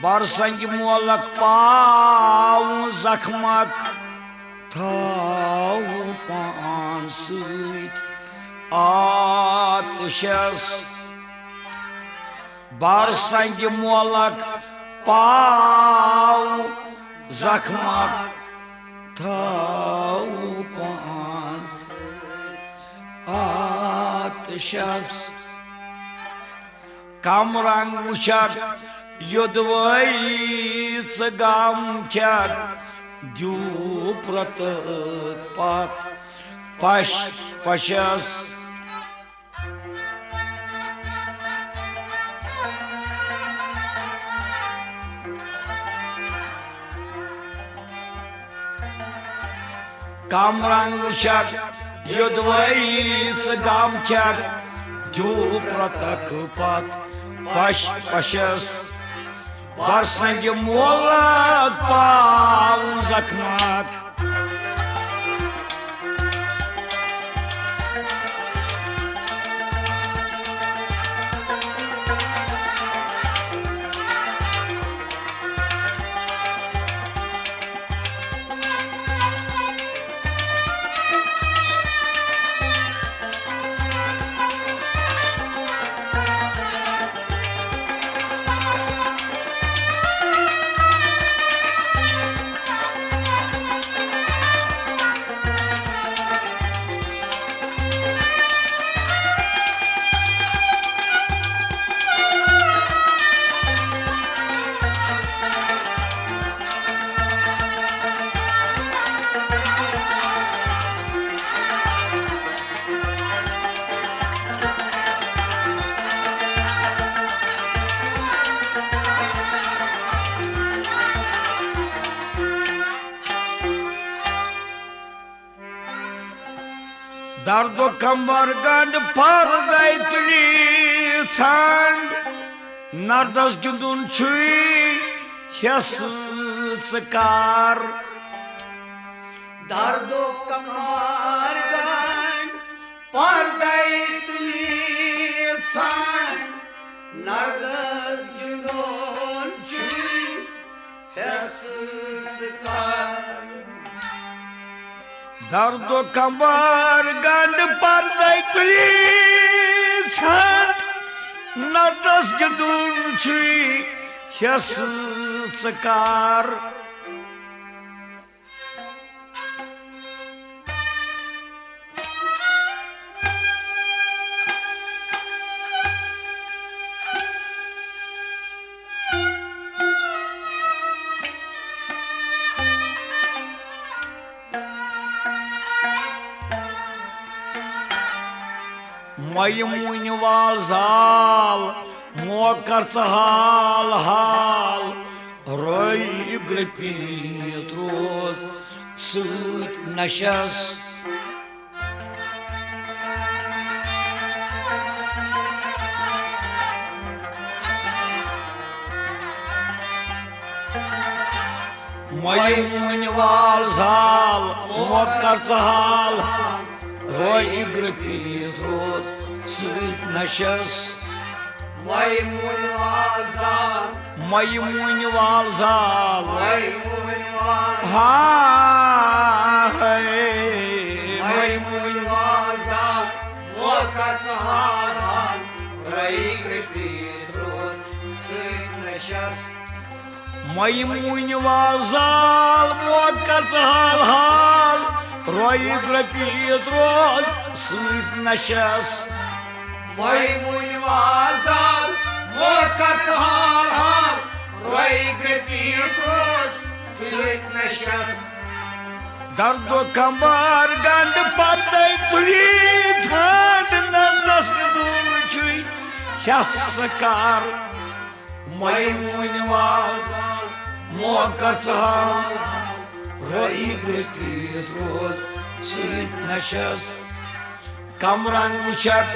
बरसंग मोलक पाव जख्मक थाव पान सत आतशस बरसंग मोलक पाव जख्मक थाव पान आतशस कम रंग मुशक युद्धवई गाम क्या दू प्रत पत पश पशस कम रंग शक युद्धवई गाम क्या दू प्रतक पत पश पशस बरसंग मोलक पाव जख्मक दर्द कमर गंड पर गई तुली छंड नर्दस गिंदुन छुई यस सकार दर्द कमर गंड पर गई तुली छंड नर्दस गिंदुन छुई यस सकार दर्द कमर गंड पर तुली नर्दस गिंदुन छुई यस सकार मयमुन वाल जाल मोकर हाल हाल रोई ग्रपीत रोज सूत नशस मयमुन वाल जाल मोकर हाल रोई ग्रपीत रोज सूत नशस मयमुन वाल जाल मयमुन वाल जाल मयमुन वाल जाल मोकर हाल हाल रोई ग्रपीत रोज सूत नशस मयमुन वाल जाल मोकर हाल हाल रोई ग्रपीत रोज सूत नशस मयमुन वाल जाल मोकर हाल हाल रोई ग्रपीत रोज सूत नशस दर्द कमर गंड पर तुली छंड नर्दस गिंदुन छुई यस सकार मयमुन वाल जाल मोकर हाल रोई ग्रपीत रोज सूत नशस कम रंग मुशक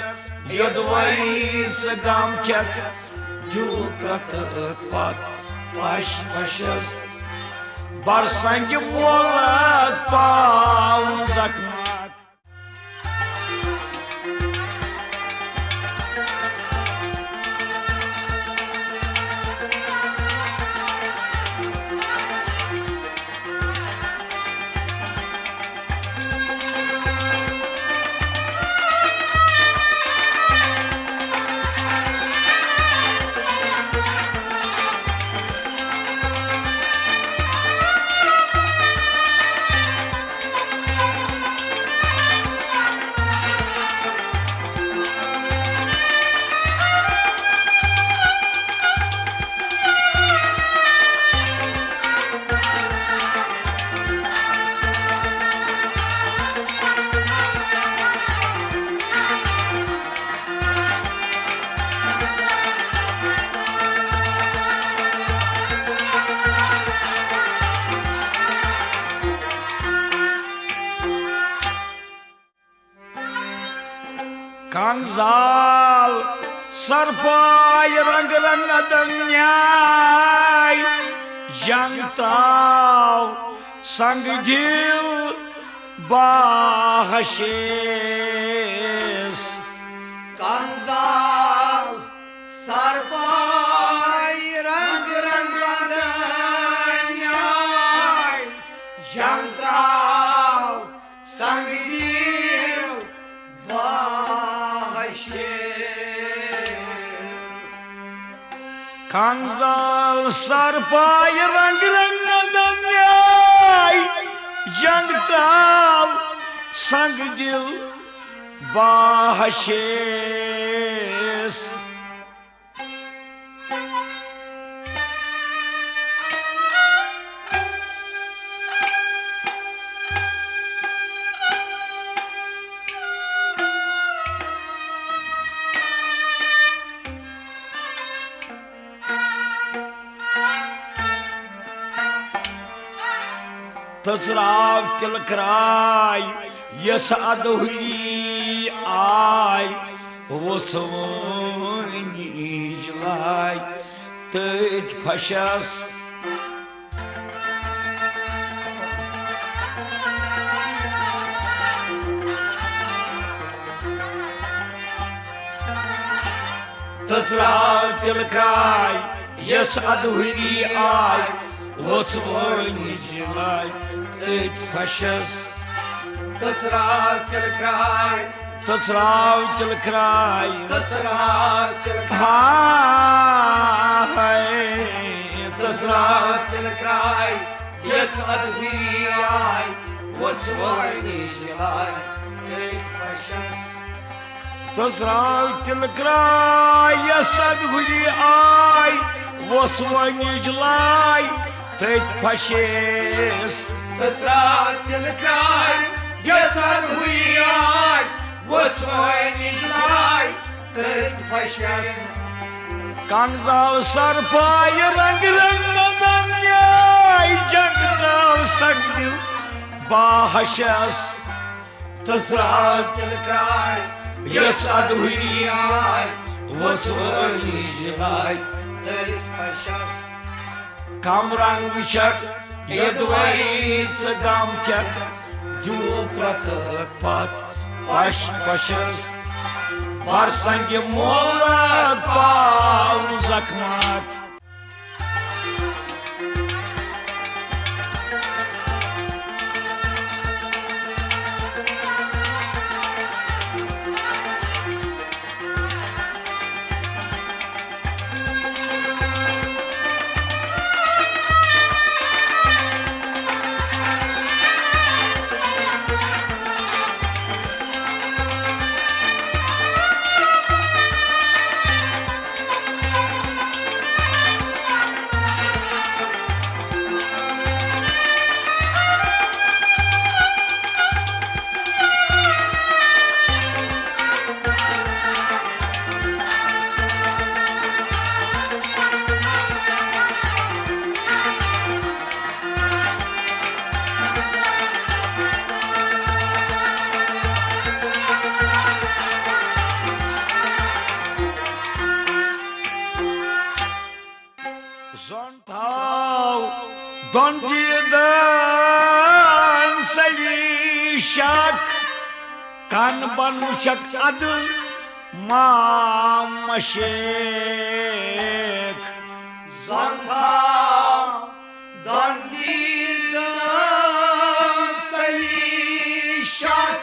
युद्धवई गाम क्या दू प्रतक पत पश पशस बरसंग मोलक पाव जख्मक कंजाल सरपाय रंग रंग दन्याय जंग त्राव संग दिल बाहशेस कंजाल सरपाय रंग रंग दन्याय जंग त्राव संग दिल कंजाल सरपाय रंग रंग दन्याय जंग त्राव संग दिल बाहशेस तसराव तिलकराय यस अदहुई आय वो सोनी जलाय तथ फशस तसराव तिलकराय यस अदहुई आय वो सोनी जलाय तथ फशस तसराव तिलकराय तसराव तिलकराय तसराव तिलकराय तसराव तिलकराय यच अदहुई आय वचवणी जलाय एक फशस तसराव तिलकराय यस अदहुई आय वचवणी जलाय तथ फशस तसराव तिलकराय यच अदहुई आय वचवणी जलाय एक फशस कंजाल सरपाय रंग रंग दन्याय जंग त्राव संग दिल बाहशस तसराव तिलकराय यच अदहुई आय वचवणी जलाय एक फशस कम रंग विचक यदवैच गम क्या दिल प्रतक पत पश पशस बर संग मोलत पाव जखमत Dondidan sali shak kan banu shak ad mamashek Zonta dondidan sali shak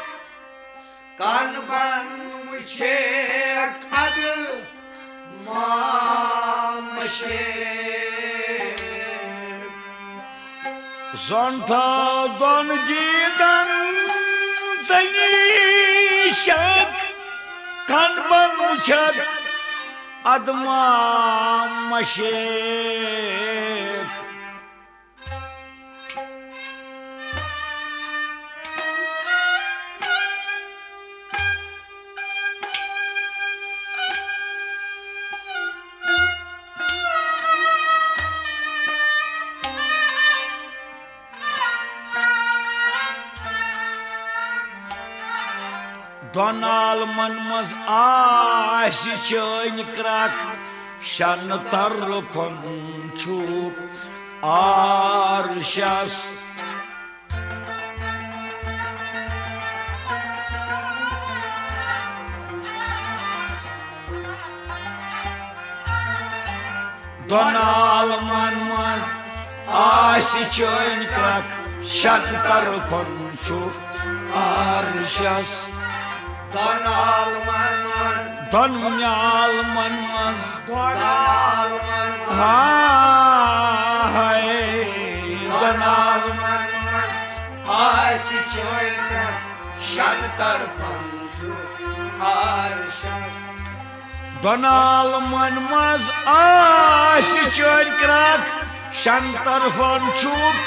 kan banu shak ad mamashek Zonta dondidan sali shak kan banu shak ad mamashek Donal man maz aasi chön krak Shan tarfan chuk arshas Donal man maz aasi chön krak Shan tarfan chuk arshas Donal manmaz, Donyal man maz Donal manmaz, Hay Donal manmaz, Aysi çoyka, Şantar pançu, Arşas. Donal man maz aasi chön krak Shan tarfan chuk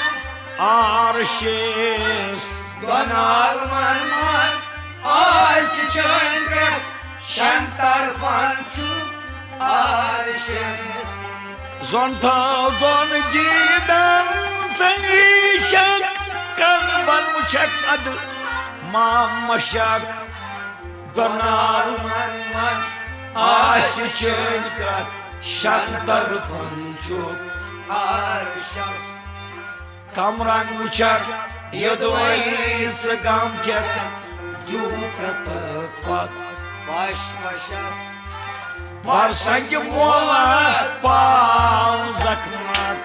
arshas Donal manmaz, Aysi çoyka, Şantar pançu, Arşas. Zonta don gidan sanishak kan ban muchak ad mamashak Donal Donal manmaz, aasi chön krak Shan tarfan chuk Arşas. Kamran muchak yadvoится gaмкет Юпратакват Baş başas, Парсанги молот паузакмак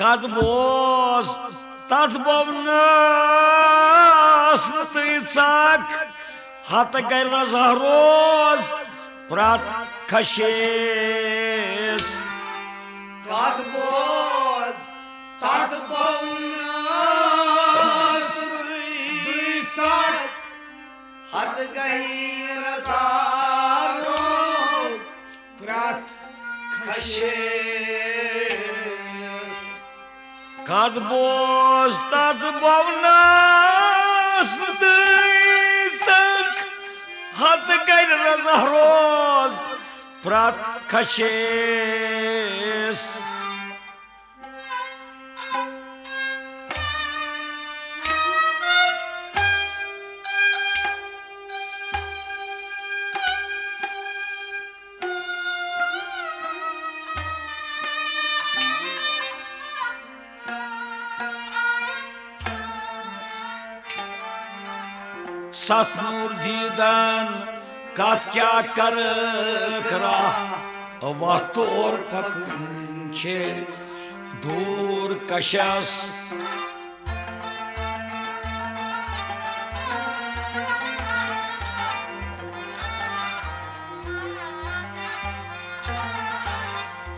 Kad boz tat bovnas ныцак Hata gayra zahroz Prat kashis Tatboz, tatbonaz, Dıysak, Had gayra saroz, Prat kaşes. Kad boz tat bovnas ныцак Hata gayra zahroz Prat kashis Satnur didan kat kya kar kra Vator pakunche dur kashas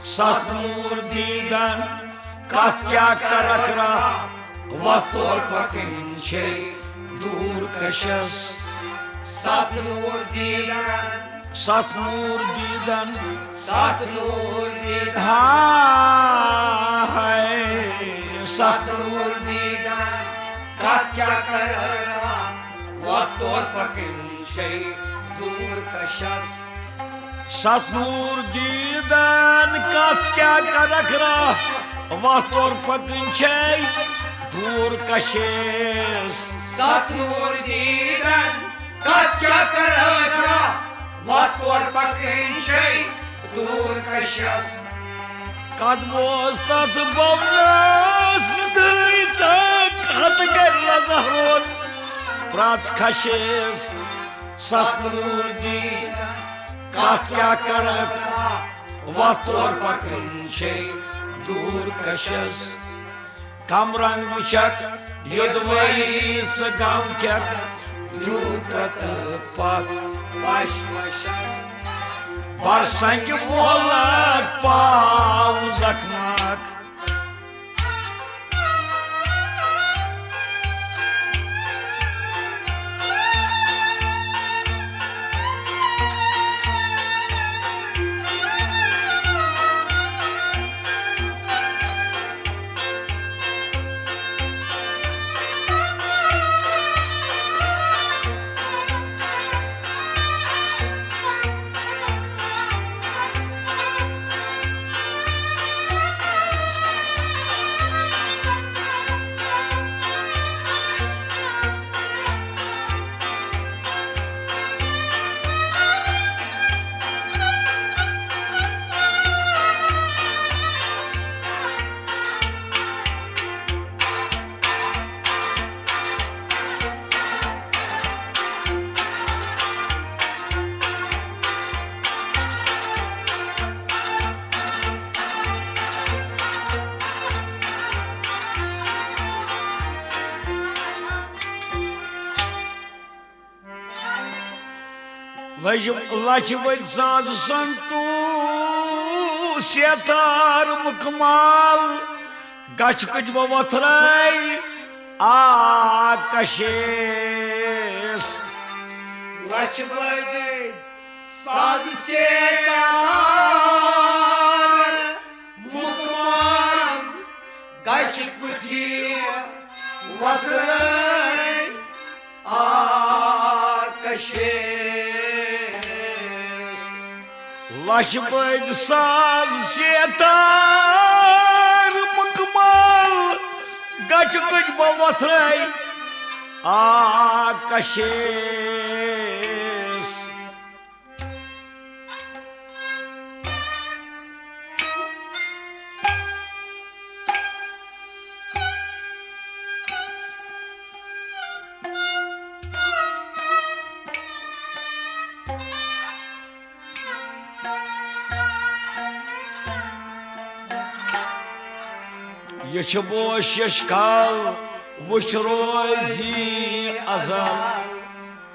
Satnur didan kat kya kar kra Vator pakunche dur kashas Satnur didan, Satnur didan Satnur didan, Hay Satnur didan, Katya karara, Vator pakinche, dur kashas. Satnur didan kat kya karakra Vator pakinche dur kashas Satnur didan, Katya karara, Vator pakinche, dur kashas. Kad boz tat bovnas ныцак Hata gayra zahroz Prat kashis सतनूर Deedan कत क्या कर वत और पकन छे दूर कशस कम रंग वुचक युदवई गम क्या दूरत पत वश वशस बरसंग मोहलत पाव जखमक लचबद साज संतू सेतार मुकमाल गच कुछ वथराई आकशेस लचबद साज सेतार मुकमाल गच कुथी वथराई आकशेस लचबद साज सेतार मुकमाल गच कुछ वथराई आकशेस ये बोश काल वुच रोजी अजल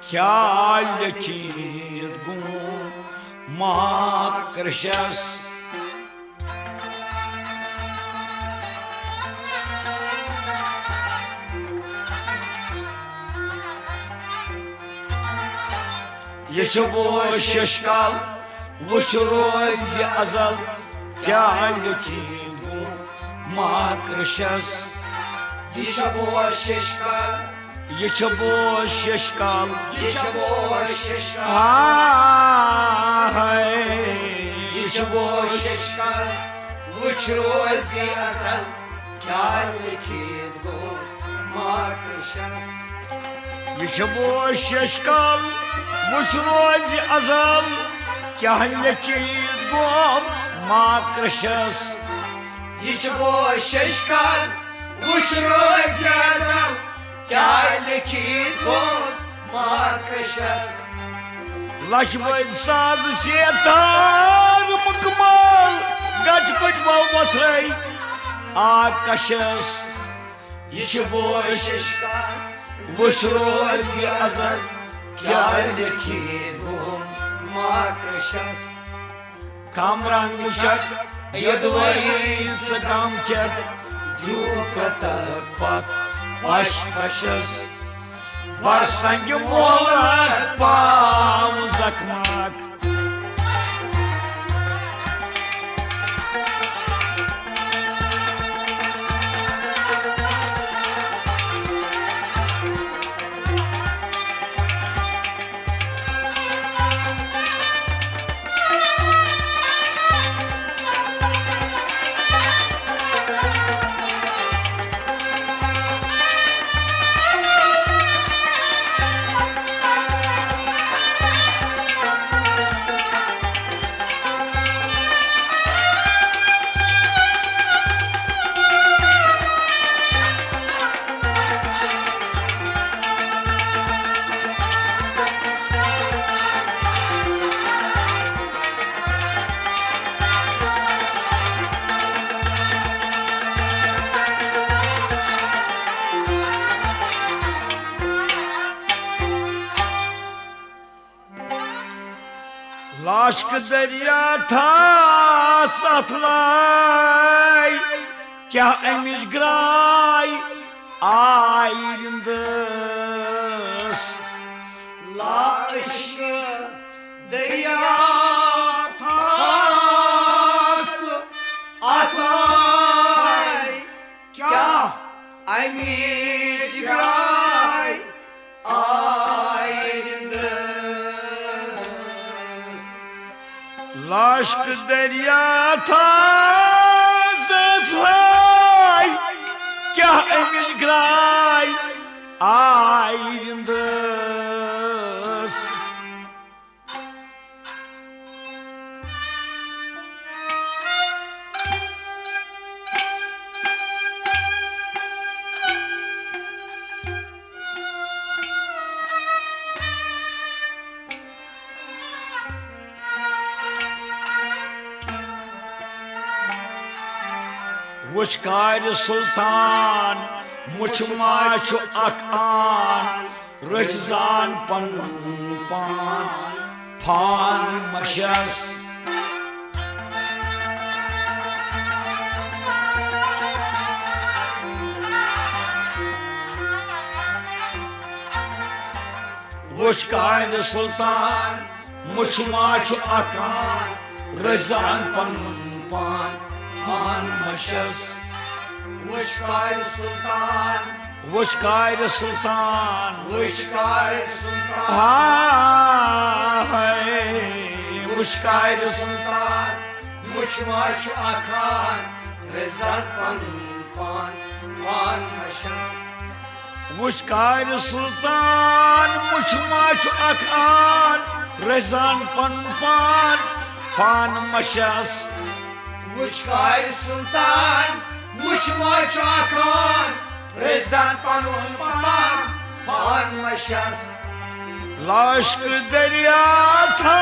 क्या लिखित गुण महाकृशस ये बोश काल वुच रोजी अजल क्या लिखित महाकृशस ये बोश काल ये बोश काल ये बोश काल ये बोश काल वुच रोजी अजल क्या लिखित गो महाकृशस ये बोश काल वुच रोजी अजल क्या लिखित गो महाकृशस ये बोश काल वुच रोजी अजल क्या लिखित गो महाकृशस लचबद साज सेतार मुकमाल गच कुछ वथराई आकशस ये बोश काल वुच रोजी अजल क्या लिखित गो महाकृशस कम रंग वुचक युदवई गम क्या दूरत पत वश वशस बरसंग मोहलत पाव जखमक Aşk derya था satlay Kya emiz gray ayrındıs La ışkı derya tas atay Kya emiz gray ayrındıs Aşk derya था satlay Kya emiz gray ayrındıs Vuçkar sultan muçmaçu akan Rıçzan pan maşas Vuçkar sultan muçmaçu akan Rıçzan pan maşas Vuçkar sultan Vuçkar sultan Vuçkar sultan Vuçkar sultan Muçmaç akan Rezan pan maşas Vuçkar sultan Muçmaç akan Rezan pan maşas Vuçkar sultan Muçmaç akan Rezan pan maşas Aşk derya था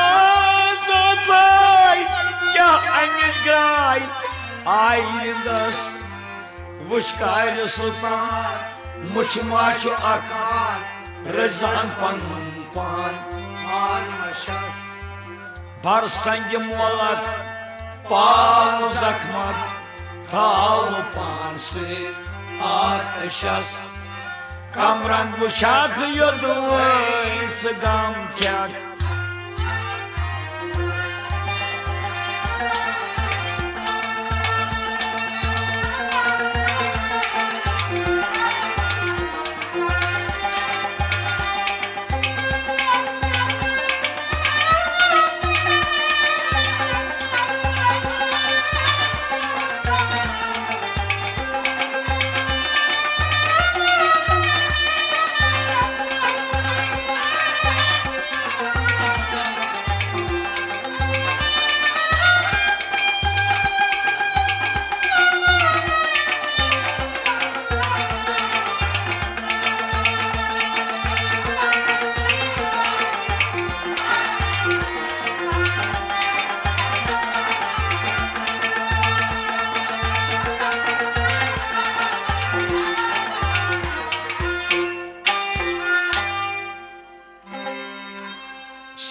satlay Kya emiz gray ayrındıs Vuçkar sultan muçmaçu akan Rezan pan maşas Bar sangi molak Pal zakmat Tal pansı ateşas Kamran bıçak yoduy Sıgam kyak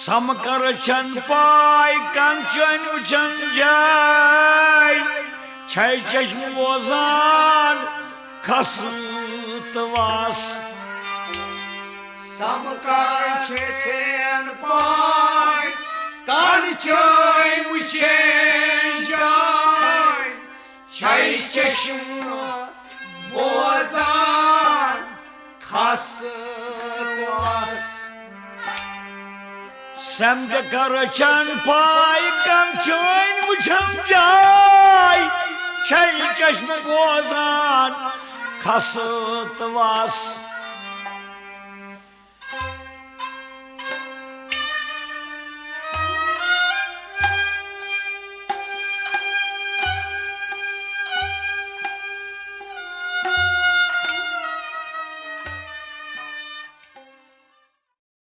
Samkar çanpay kançan uçan cay Çay çeşmi bozan kasıtmaz Samkar çeçen pay Kançay uçan cay Çay çeşmi bozan kasıtmaz Semde karaçan pay kançan uçan cay Çay çeşmi bozan kasıtmaz